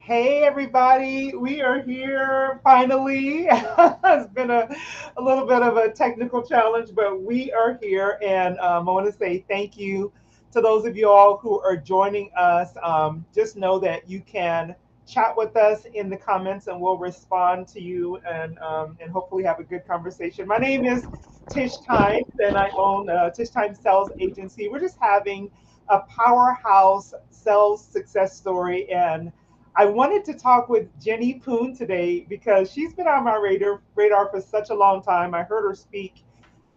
Hey everybody, we are here finally. It's been a little bit of a technical challenge, but we are here. And I want to say thank you to those of you all who are joining us. Just know that you can chat with us in the comments and we'll respond to you and hopefully have a good conversation. My name is Tish Times and I own Tish Times Sales Agency. We're just having a powerhouse sales success story, and I wanted to talk with Jenny Poon today because she's been on my radar for such a long time. I heard her speak.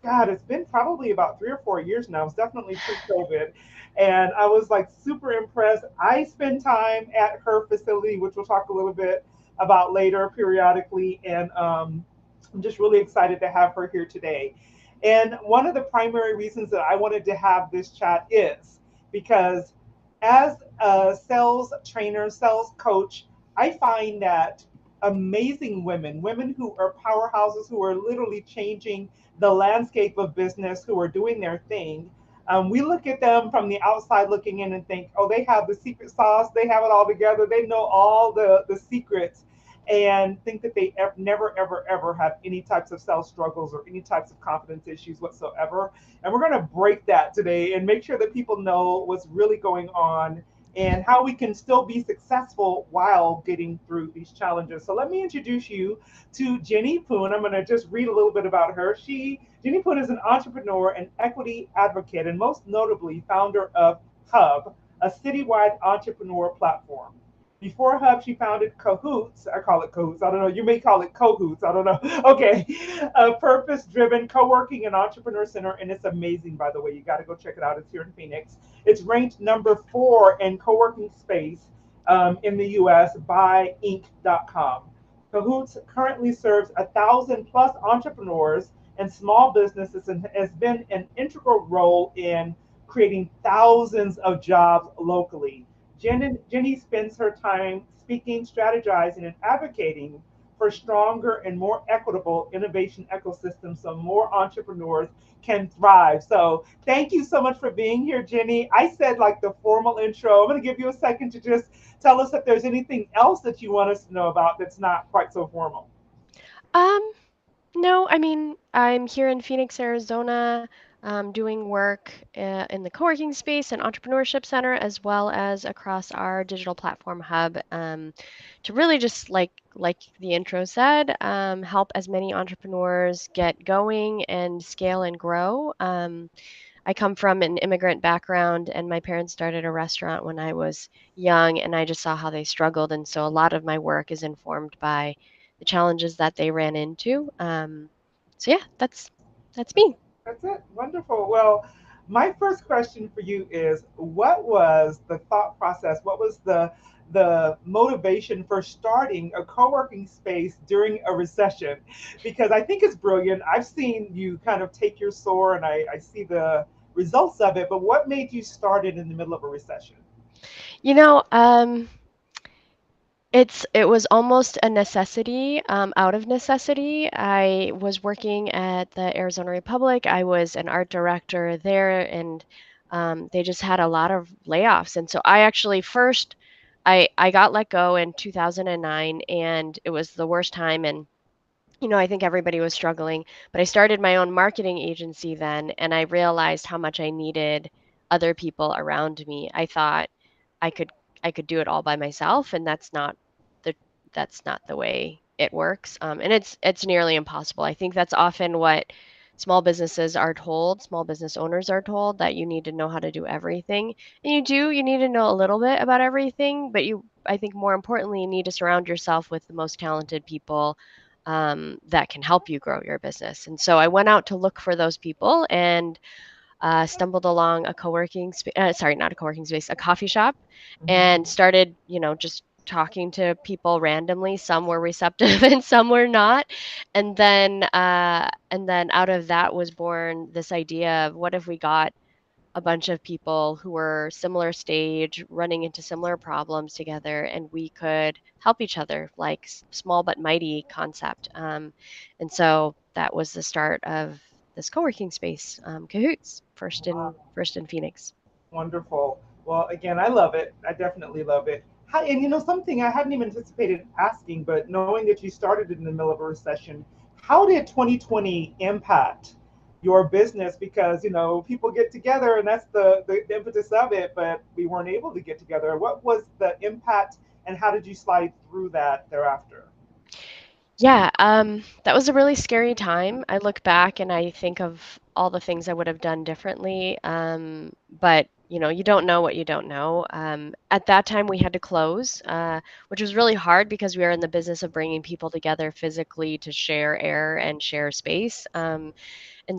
God, it's been probably about 3 or 4 years now. It's definitely pre-COVID. And I was like super impressed. I spend time at her facility, which we'll talk a little bit about later periodically. And I'm just really excited to have her here today. And one of the primary reasons that I wanted to have this chat is because as a sales trainer, sales coach, I find that amazing women who are powerhouses, who are literally changing the landscape of business, who are doing their thing. We look at them from the outside looking in and think, oh, they have the secret sauce, they have it all together, they know all the secrets, and think that they never, ever, ever have any types of self struggles or any types of confidence issues whatsoever. And we're going to break that today and make sure that people know what's really going on and how we can still be successful while getting through these challenges. So let me introduce you to Jenny Poon. I'm going to just read a little bit about her. Jenny Poon is an entrepreneur and equity advocate, and most notably founder of HUUB, a citywide entrepreneur platform. Before HUUB, she founded CAHOOTS. I call it CAHOOTS. I don't know. You may call it COHOOTS. I don't know. Okay. A purpose driven co working and entrepreneur center. And it's amazing, by the way. You got to go check it out. It's here in Phoenix. It's ranked number 4 in co working space in the US by Inc.com. CAHOOTS currently serves 1,000 plus entrepreneurs and small businesses and has been an integral role in creating thousands of jobs locally. Jenny spends her time speaking, strategizing, and advocating for stronger and more equitable innovation ecosystems so more entrepreneurs can thrive. So, thank you so much for being here, Jenny. I said like the formal intro. I'm going to give you a second to just tell us if there's anything else that you want us to know about that's not quite so formal. Um, no, I mean, I'm here in Phoenix, Arizona, doing work in the co-working space and entrepreneurship center, as well as across our digital platform hub, to really just like the intro said, help as many entrepreneurs get going and scale and grow. I come from an immigrant background, and my parents started a restaurant when I was young, and I just saw how they struggled, and so a lot of my work is informed by the challenges that they ran into. So yeah, that's me. That's it. Wonderful. Well, my first question for you is what was the thought process? What was the motivation for starting a co-working space during a recession? Because I think it's brilliant. I've seen you kind of take your soar and I see the results of it, but what made you start it in the middle of a recession? You know, it was almost a necessity, out of necessity. I was working at the Arizona Republic. I was an art director there, and they just had a lot of layoffs. And so I actually first I got let go in 2009, and it was the worst time. And I think everybody was struggling. But I started my own marketing agency then, and I realized how much I needed other people around me. I thought I could I could do it all by myself, and the that's not the way it works. And it's nearly impossible. I think that's often what small business owners are told, that you need to know how to do everything. And you need to know a little bit about everything, but I think more importantly, you need to surround yourself with the most talented people that can help you grow your business. And so I went out to look for those people and stumbled along sorry, not a co-working space, a coffee shop, and Mhm. started, just talking to people randomly. Some were receptive and some were not. And then out of that was born this idea of, what if we got a bunch of people who were similar stage, running into similar problems together, and we could help each other, like small but mighty concept. And so that was the start of this co-working space, Cahoots, first in Phoenix. Wonderful. Well, again, I love it. I definitely love it. And something I hadn't even anticipated asking, but knowing that you started in the middle of a recession, how did 2020 impact your business? Because people get together, and that's the impetus of it. But we weren't able to get together. What was the impact, and how did you slide through that thereafter? Yeah, that was a really scary time. I look back and I think of all the things I would have done differently. But you don't know what you don't know. At that time, we had to close, which was really hard because we are in the business of bringing people together physically to share air and share space. And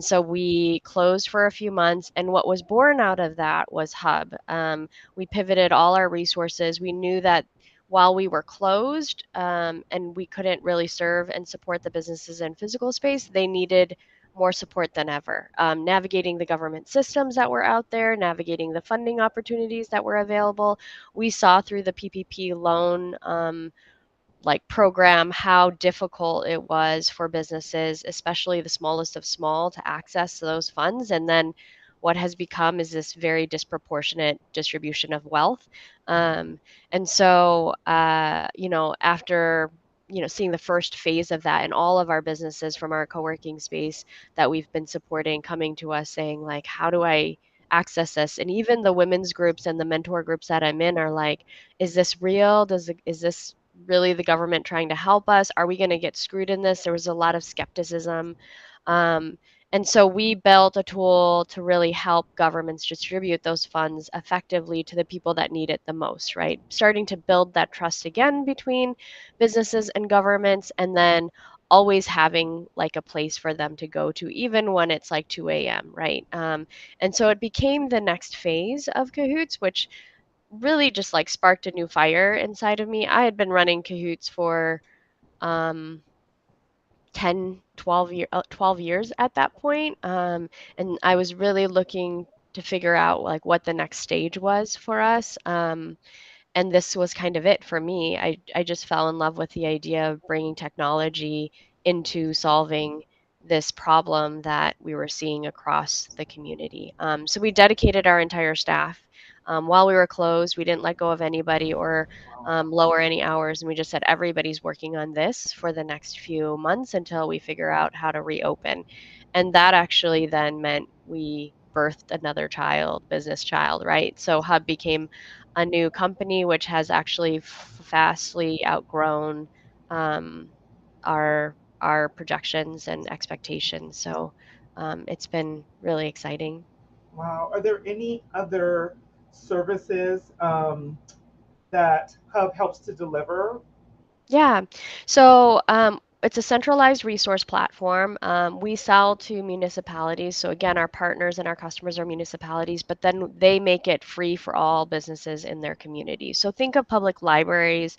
so we closed for a few months. And what was born out of that was HUUB. We pivoted all our resources. We knew that while we were closed and we couldn't really serve and support the businesses in physical space, they needed more support than ever. Navigating the government systems that were out there, navigating the funding opportunities that were available. We saw through the PPP loan like program how difficult it was for businesses, especially the smallest of small, to access those funds. And then what has become is this very disproportionate distribution of wealth. Um, and so, after seeing the first phase of that, and all of our businesses from our co-working space that we've been supporting coming to us saying like, how do I access this? And even the women's groups and the mentor groups that I'm in are like, is this real? Is this really the government trying to help us? Are we going to get screwed in this? There was a lot of skepticism. Um, and so we built a tool to really help governments distribute those funds effectively to the people that need it the most, right? Starting to build that trust again between businesses and governments, and then always having like a place for them to go to, even when it's like 2 a.m., right? And so it became the next phase of Cahoots, which really just like sparked a new fire inside of me. I had been running Cahoots for um 10, 12 years at that point. And I was really looking to figure out like what the next stage was for us. And this was kind of it for me. I just fell in love with the idea of bringing technology into solving this problem that we were seeing across the community. So we dedicated our entire staff. While we were closed, we didn't let go of anybody or lower any hours, and we just said everybody's working on this for the next few months until we figure out how to reopen. And that actually then meant we birthed another child, business child, right? So Hub became a new company, which has actually vastly outgrown um, our projections and expectations. So it's been really exciting. Wow. Are there any other services that Hub helps to deliver? Yeah. So it's a centralized resource platform. We sell to municipalities. So again, our partners and our customers are municipalities, but then they make it free for all businesses in their community. So think of public libraries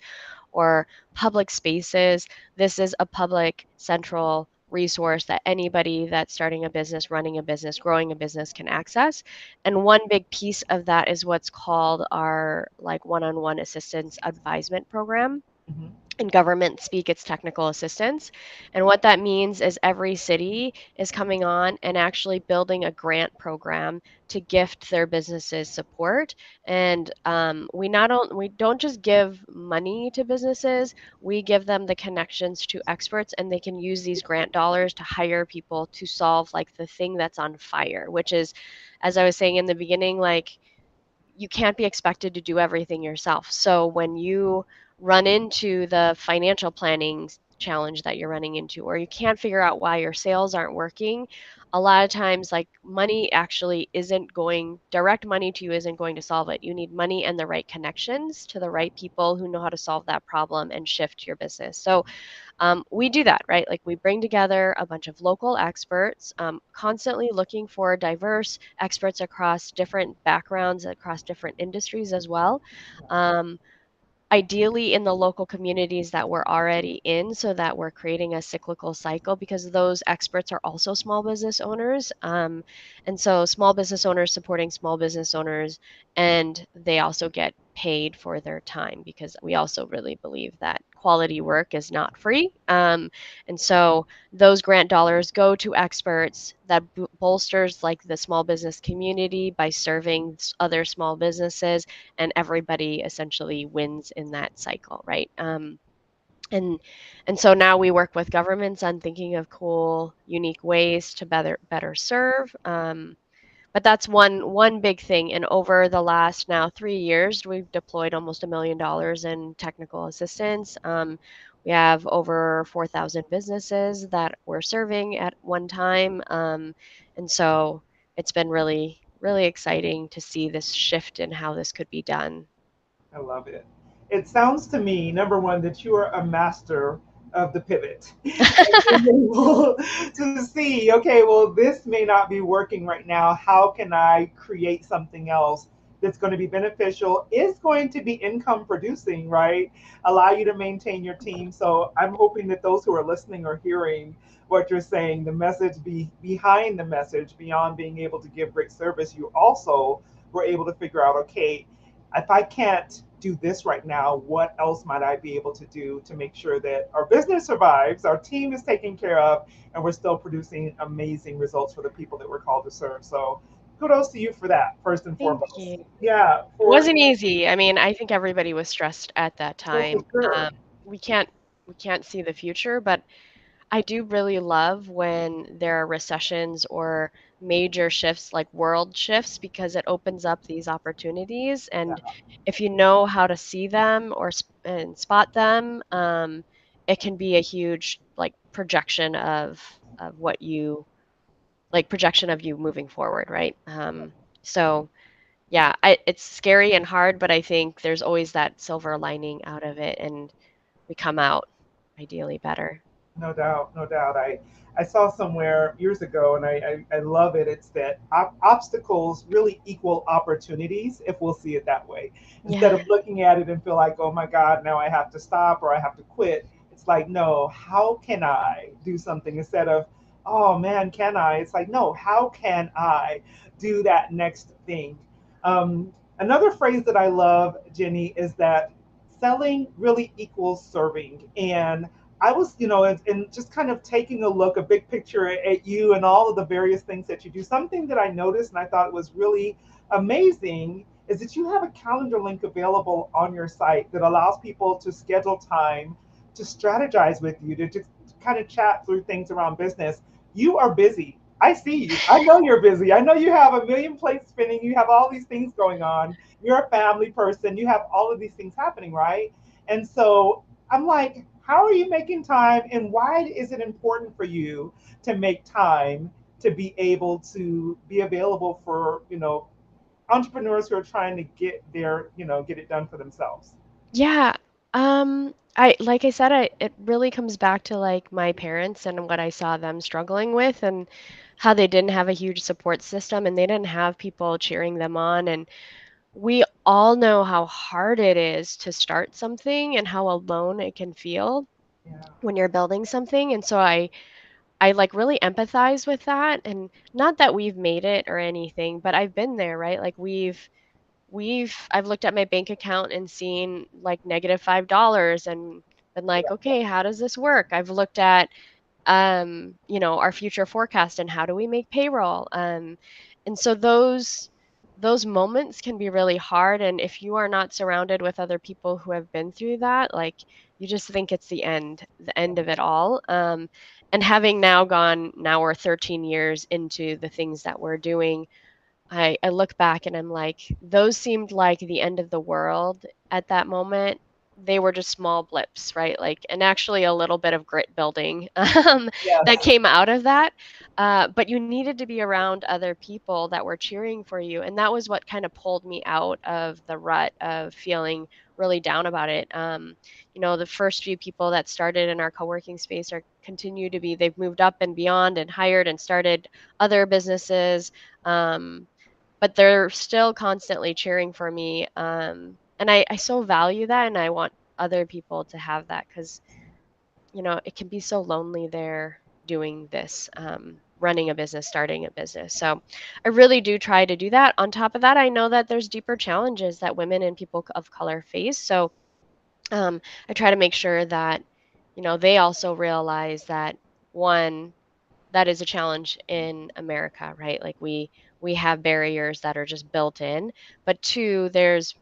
or public spaces. This is a public central resource that anybody that's starting a business, running a business, growing a business can access. And one big piece of that is what's called our like one-on-one assistance advisement program. Hmm. In government speak, it's technical assistance. And what that means is every city is coming on and actually building a grant program to gift their businesses support. And we don't just give money to businesses, we give them the connections to experts, and they can use these grant dollars to hire people to solve like the thing that's on fire, which is, as I was saying in the beginning, like you can't be expected to do everything yourself. So when you run into the financial planning challenge that you're running into, or you can't figure out why your sales aren't working, a lot of times, like money actually isn't going, direct money to you isn't going to solve it. You need money and the right connections to the right people who know how to solve that problem and shift your business. So we do that, right? Like we bring together a bunch of local experts, constantly looking for diverse experts across different backgrounds, across different industries as well. Um, Ideally in the local communities that we're already in, so that we're creating a cyclical cycle, because those experts are also small business owners. And so small business owners supporting small business owners, and they also get paid for their time, because we also really believe that quality work is not free. And so those grant dollars go to experts that bolsters like the small business community by serving other small businesses, and everybody essentially wins in that cycle, right? And and so now we work with governments on thinking of cool, unique ways to better serve. But that's one big thing. And over the last now 3 years, we've deployed almost $1 million in technical assistance. We have over 4,000 businesses that we're serving at one time, and so it's been really, really exciting to see this shift in how this could be done. I love it. It sounds to me, number one, that you are a master of the pivot. And being able to see, okay, well, this may not be working right now. How can I create something else that's going to be beneficial, is going to be income producing, right? Allow you to maintain your team. So I'm hoping that those who are listening are hearing what you're saying, the message behind the message, beyond being able to give great service. You also were able to figure out, okay, if I can't do this right now, what else might I be able to do to make sure that our business survives, our team is taken care of, and we're still producing amazing results for the people that we're called to serve. So kudos to you for that, first and Thank foremost. you. Yeah, It for wasn't easy. I mean, I think everybody was stressed at that oh, for time. sure. Um, we can't we can't see the future, but I do really love when there are recessions or major shifts, like world shifts, because it opens up these opportunities. And Yeah, if you know how to see them and spot them, it can be a huge like projection of what you like projection of you moving forward, right? So yeah, it's scary and hard, but I think there's always that silver lining out of it, and we come out ideally better. no doubt, no doubt. I saw somewhere years ago, and I love it. It's that obstacles really equal opportunities, if we'll see it that way. Instead Yeah. of looking at it and feel like, oh my God, now I have to stop or I have to quit. It's like, no, how can I do something instead of, oh man, can I? It's like, no, how can I do that next thing? Another phrase that I love, Jenny, is that selling really equals serving. And I was, and just kind of taking a look, a big picture at you and all of the various things that you do. Something that I noticed and I thought was really amazing is that you have a calendar link available on your site that allows people to schedule time to strategize with you, to just kind of chat through things around business. You are busy. I see you. I know you're busy. I know you have a million plates spinning. You have all these things going on. You're a family person. You have all of these things happening, right? And so I'm like, how are you making time, and why is it important for you to make time to be able to be available for, entrepreneurs who are trying to get their, get it done for themselves? Yeah. I like I said, it really comes back to like my parents and what I saw them struggling with, and how they didn't have a huge support system, and they didn't have people cheering them on. And we all know how hard it is to start something and how alone it can feel Yeah. when you're building something. And so I like really empathize with that, and not that we've made it or anything, but I've been there, right? Like I've looked at my bank account and seen like -$5 and been like, "Okay, how does this work?" I've looked at our future forecast and how do we make payroll. And so those moments can be really hard, and if you are not surrounded with other people who have been through that, like you just think it's the end of it all. And having now we're 13 years into the things that we're doing, I look back and I'm like, those seemed like the end of the world at that moment. They were just small blips, right? Like, and actually a little bit of grit building that Yes. came out of that. But you needed to be around other people that were cheering for you. And that was what kind of pulled me out of the rut of feeling really down about it. The first few people that started in our co-working space are continue to be, they've moved up and beyond and hired and started other businesses. Um, but they're still constantly cheering for me, and I so value that, and I want other people to have that, because it can be so lonely there doing this. running a business, starting a business. So I really do try to do that. On top of that, I know that there's deeper challenges that women and people of color face. So I try to make sure that, they also realize that, one, that is a challenge in America, right? Like we have barriers that are just built in, but two, there's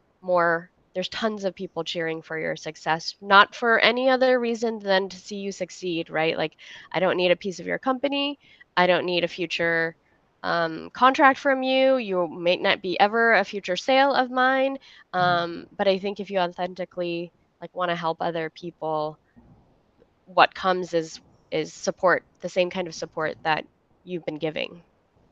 tons of people cheering for your success, not for any other reason than to see you succeed, right? Like I don't need a piece of your company. I don't need a future contract from you. You may not be ever a future sale of mine. But I think if you authentically like want to help other people, what comes is support, the same kind of support that you've been giving.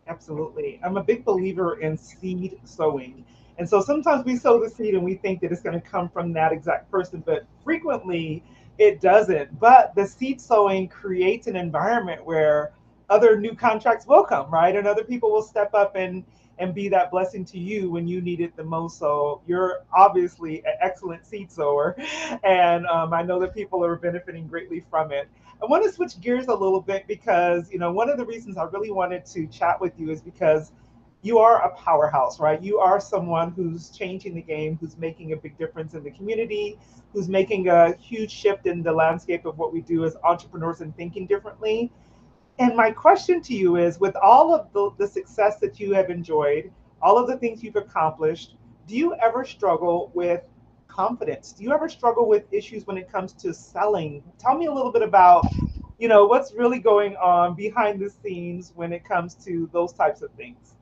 Absolutely. I'm a big believer in seed sowing. And so sometimes we sow the seed and we think that it's going to come from that exact person, but frequently it doesn't. But the seed sowing creates an environment where other new contracts will come, right? And other people will step up and be that blessing to you when you need it the most. So you're obviously an excellent seed sower. And I know that people are benefiting greatly from it. I want to switch gears a little bit because, one of the reasons I really wanted to chat with you is because you are a powerhouse, right? You are someone who's changing the game, who's making a big difference in the community, who's making a huge shift in the landscape of what we do as entrepreneurs and thinking differently. And my question to you is, with all of the success that you have enjoyed, all of the things you've accomplished, do you ever struggle with confidence? Do you ever struggle with issues when it comes to selling? Tell me a little bit about, what's really going on behind the scenes when it comes to those types of things.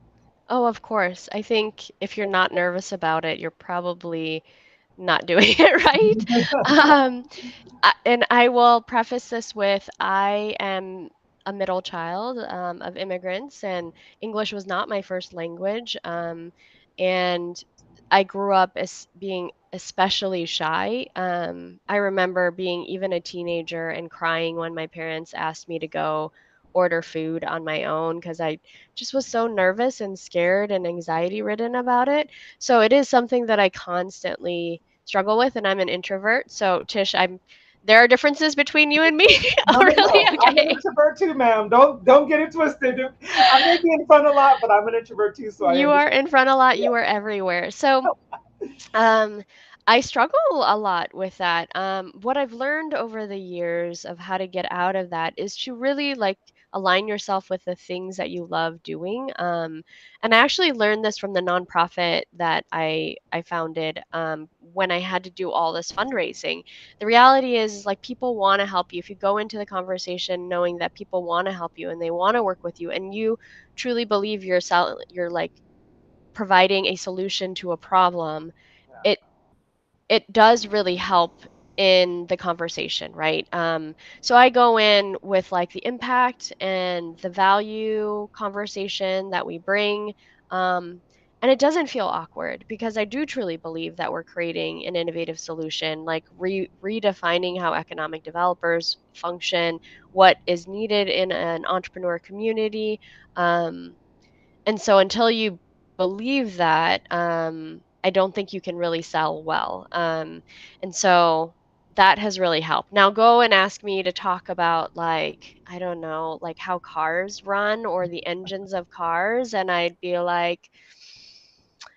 Oh, of course. I think if you're not nervous about it, you're probably not doing it right. Um, and I will preface this with I am a middle child of immigrants, and English was not my first language. And I grew up as being especially shy. I remember being even a teenager and crying when my parents asked me to go order food on my own because I just was so nervous and scared and anxiety ridden about it. So it is something that I constantly struggle with, and I'm an introvert. So Tish, there are differences between you and me. No, Oh, no, really? no. I'm an Okay. introvert too, ma'am. Don't get it twisted. I may be in front a lot, but I'm an introvert too, so I You are understand. in front a lot, you are everywhere. So, Um, I struggle a lot with that. What I've learned over the years of how to get out of that is to really like align yourself with the things that you love doing. And I actually learned this from the nonprofit that I founded when I had to do all this fundraising. The reality is like people want to help you. If you go into the conversation knowing that people want to help you and they want to work with you, and you truly believe you're like providing a solution to a problem, it it does really help in the conversation, right? So I go in with like the impact and the value conversation that we bring. And it doesn't feel awkward because I do truly believe that we're creating an innovative solution, like redefining how economic developers function, what is needed in an entrepreneur community. Um, and so until you believe that, I don't think you can really sell well. And so that has really helped. Now go and ask me to talk about like, I don't know, like how cars run or the engines of cars, and I'd be like,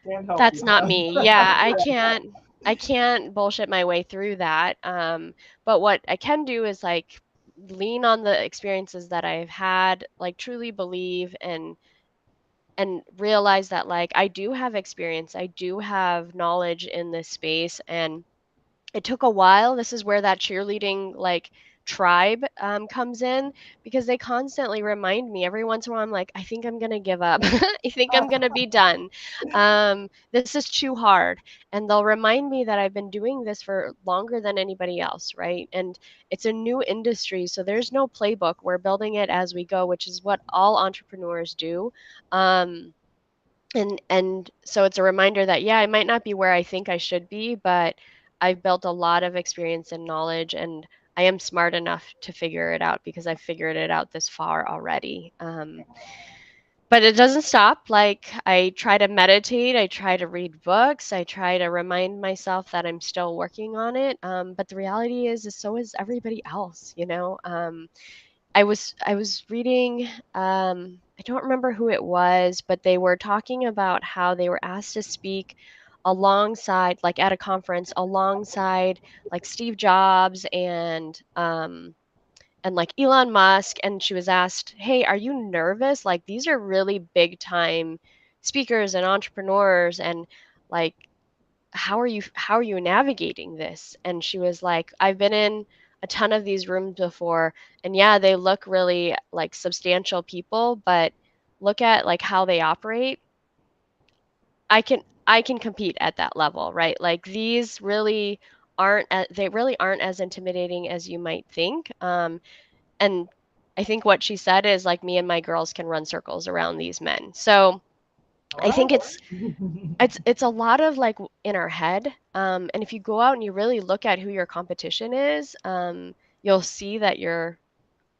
Can't help that's you, not huh? me. Yeah, I can't bullshit my way through that. But what I can do is like lean on the experiences that I've had, like truly believe and realize that like I do have experience, I do have knowledge in this space, and it took a while. This is where that cheerleading like tribe comes in because they constantly remind me every once in a while. I'm like, I think I'm gonna give up. I think I'm gonna be done. This is too hard, and they'll remind me that I've been doing this for longer than anybody else, right? And it's a new industry, so there's no playbook. We're building it as we go, which is what all entrepreneurs do. Um, and so it's a reminder that, yeah, I might not be where I think I should be, but I've built a lot of experience and knowledge, and I am smart enough to figure it out because I've figured it out this far already. But it doesn't stop. Like I try to meditate, I try to read books, I try to remind myself that I'm still working on it. But the reality is so is everybody else. I was reading, I don't remember who it was, but they were talking about how they were asked to speak alongside, like at a conference, alongside like Steve Jobs and like Elon Musk, and she was asked, "Hey, are you nervous? Like these are really big time speakers and entrepreneurs, and like how are you navigating this?" And she was like, "I've been in a ton of these rooms before, and yeah, they look really like substantial people, but look at like how they operate. I can compete at that level, right? Like these really they really aren't as intimidating as you might think." And I think what she said is like, me and my girls can run circles around these men. So All I right. think it's a lot of like in our head. And if you go out and you really look at who your competition is, you'll see that you're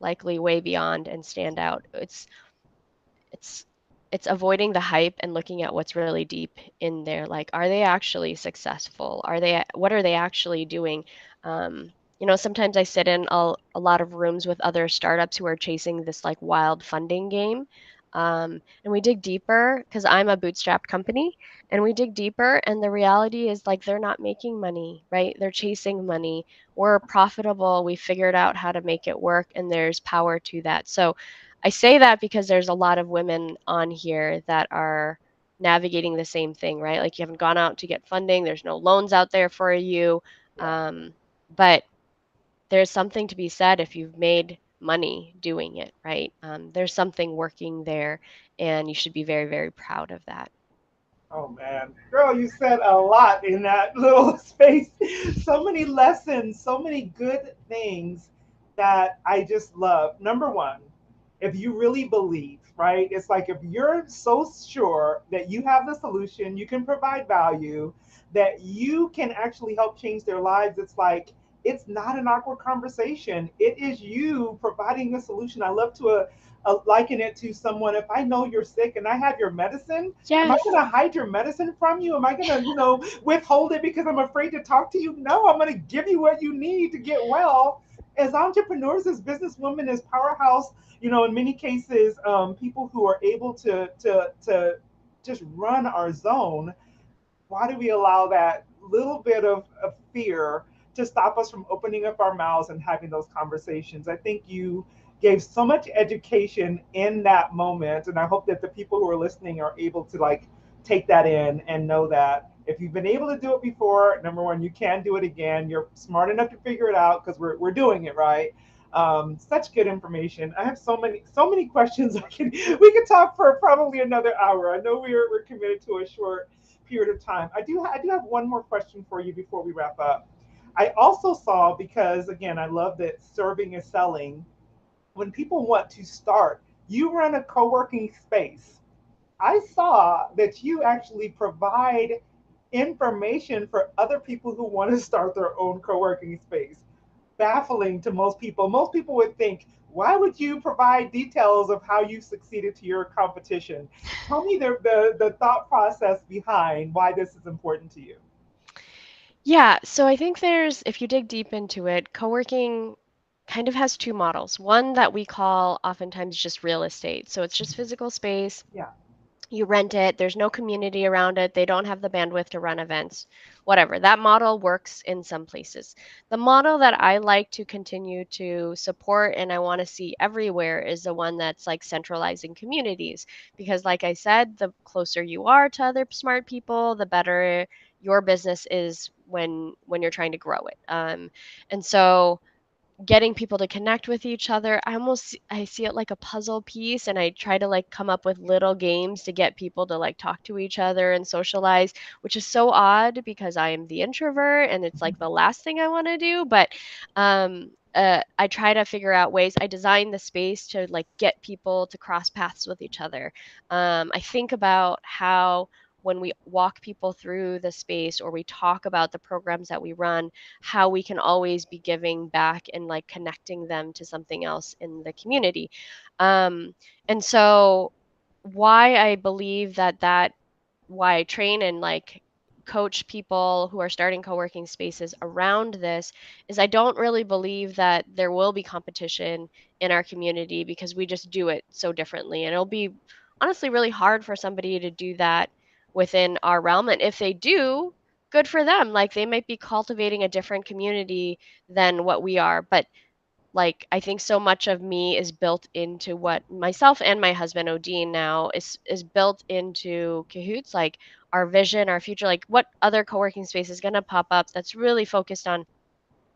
likely way beyond and stand out. It's it's avoiding the hype and looking at what's really deep in there. Like, are they actually successful? What are they actually doing? Sometimes I sit in a lot of rooms with other startups who are chasing this like wild funding game. And we dig deeper because I'm a bootstrapped company, and we dig deeper, and the reality is like they're not making money, right? They're chasing money. We're profitable. We figured out how to make it work, and there's power to that. So I say that because there's a lot of women on here that are navigating the same thing, right? Like you haven't gone out to get funding, there's no loans out there for you. Yeah. But there's something to be said if you've made money doing it, right? There's something working there, and you should be very, very proud of that. Oh man, girl, you said a lot in that little space. So many lessons, so many good things that I just love. Number one, if you really believe, right? It's like if you're so sure that you have the solution, you can provide value, that you can actually help change their lives, it's like it's not an awkward conversation. It is you providing a solution. I love to liken it to someone. If I know you're sick and I have your medicine, am I going Yes. to hide your medicine from you? Am I going to, withhold it because I'm afraid to talk to you? No, I'm going to give you what you need to get well. As entrepreneurs, as businesswomen, as powerhouse, in many cases, people who are able to just run our zone, why do we allow that little bit of fear to stop us from opening up our mouths and having those conversations? I think you gave so much education in that moment, and I hope that the people who are listening are able to like take that in and know that if you've been able to do it before, number one, you can do it again. You're smart enough to figure it out because we're doing it right. Such good information. I have so many questions. We could talk for probably another hour. I know we're committed to a short period of time. I do have one more question for you before we wrap up. I also saw, because again, I love that serving is selling. When people want to start, you run a co-working space. I saw that you actually provide information for other people who want to start their own co-working space. Baffling to most people. Most people would think, why would you provide details of how you succeeded to your competition? Tell me the thought process behind why this is important to you. Yeah, so I think if you dig deep into it, co-working kind of has two models. One that we call oftentimes just real estate. So it's just physical space. Yeah. You rent it, there's no community around it, they don't have the bandwidth to run events, whatever. That model works in some places. The model that I like to continue to support and I want to see everywhere is the one that's like centralizing communities. Because, like I said, the closer you are to other smart people, the better your business is when you're trying to grow it. And so getting people to connect with each other. I see it like a puzzle piece, and I try to like come up with little games to get people to like talk to each other and socialize, which is so odd because I am the introvert and it's like the last thing I want to do, but I try to figure out ways. I design the space to like get people to cross paths with each other. I think about how when we walk people through the space or we talk about the programs that we run, how we can always be giving back and like connecting them to something else in the community. Um, and so why I believe why I train and like coach people who are starting co-working spaces around this is I don't really believe that there will be competition in our community because we just do it so differently. And it'll be honestly really hard for somebody to do that within our realm. And if they do, good for them. Like they might be cultivating a different community than what we are. But like I think so much of me is built into what myself and my husband Odin now is built into Cahoots, like our vision, our future, like what other co-working space is going to pop up that's really focused on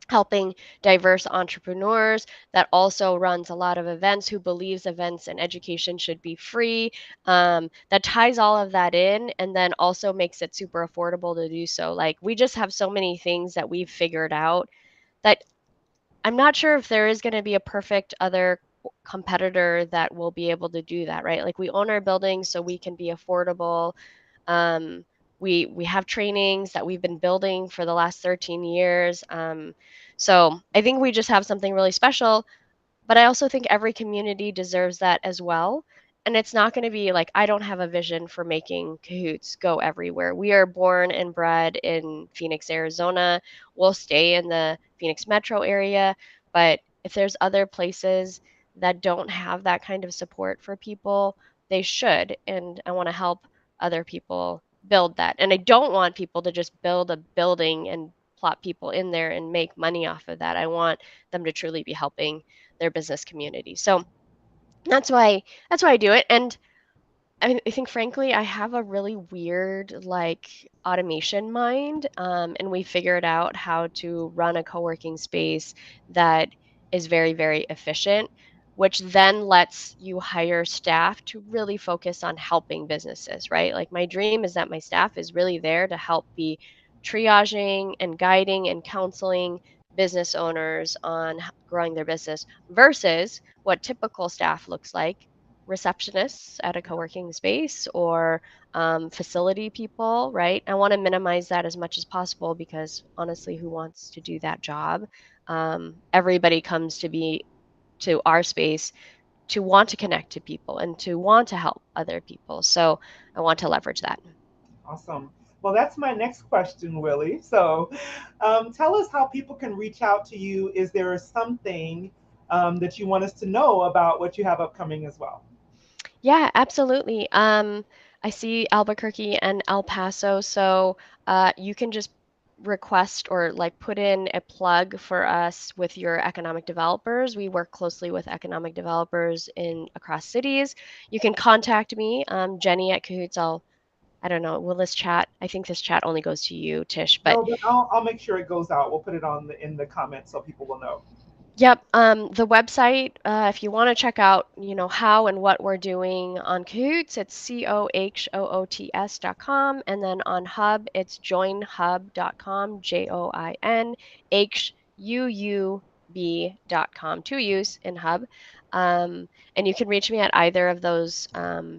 helping diverse entrepreneurs, that also runs a lot of events, who believes events and education should be free, that ties all of that in and then also makes it super affordable to do so. Like we just have so many things that we've figured out that I'm not sure if there is gonna be a perfect other competitor that will be able to do that, right? Like, we own our buildings, so we can be affordable. Um, we have trainings that we've been building for the last 13 years. So I think we just have something really special, but I also think every community deserves that as well. And it's not going to be like, I don't have a vision for making Cahoots go everywhere. We are born and bred in Phoenix, Arizona. We'll stay in the Phoenix metro area. But if there's other places that don't have that kind of support for people, they should. And I want to help other people build that. And I don't want people to just build a building and plot people in there and make money off of that. I want them to truly be helping their business community. So that's why I do it. And I think frankly, I have a really weird like automation mind, and we figured out how to run a co-working space that is very, very efficient, which then lets you hire staff to really focus on helping businesses, right? Like my dream is that my staff is really there to help be triaging and guiding and counseling business owners on growing their business versus what typical staff looks like: receptionists at a co-working space or facility people, right? I want to minimize that as much as possible because honestly, who wants to do that job? Everybody comes to our space to want to connect to people and to want to help other people. So I want to leverage that. Awesome. Well, that's my next question, Willie. So, tell us how people can reach out to you. Is there something that you want us to know about what you have upcoming as well? Yeah, absolutely. I see Albuquerque and El Paso, so you can just request or like put in a plug for us with your economic developers. We work closely with economic developers in across cities. You can contact me, Jenny at Cahoots. I don't know, will this chat? I think this chat only goes to you, Tish, but No, but I'll make sure it goes out. We'll put it on in the comments so people will know. yep. The website, if you want to check out, how and what we're doing on Cahoots, it's COHOOTS.com. And then on Hub, it's joinhub.com, JOINHUUB.com, two U's in Hub. And you can reach me at either of those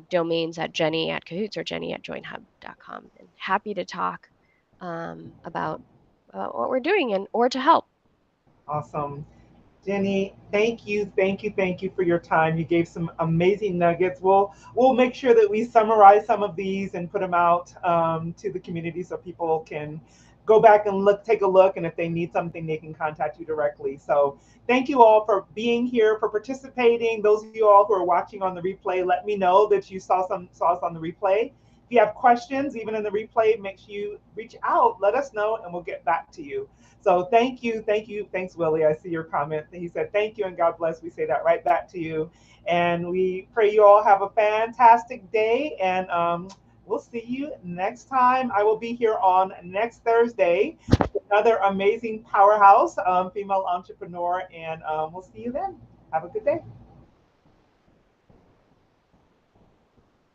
domains at Jenny at Cahoots or Jenny at joinhub.com. And happy to talk about what we're doing and or to help. Awesome. Jenny, thank you, thank you, thank you for your time. You gave some amazing nuggets. We'll make sure that we summarize some of these and put them out to the community so people can go back and take a look, and if they need something, they can contact you directly. So thank you all for being here, for participating. Those of you all who are watching on the replay, let me know that you saw us on the replay. If you have questions, even in the replay, make sure you reach out, let us know, and we'll get back to you. So thank you, thank you, thanks, Willie. I see your comment. He said thank you and God bless. We say that right back to you, and we pray you all have a fantastic day. And we'll see you next time. I will be here on next Thursday. Another amazing powerhouse female entrepreneur, and we'll see you then. Have a good day.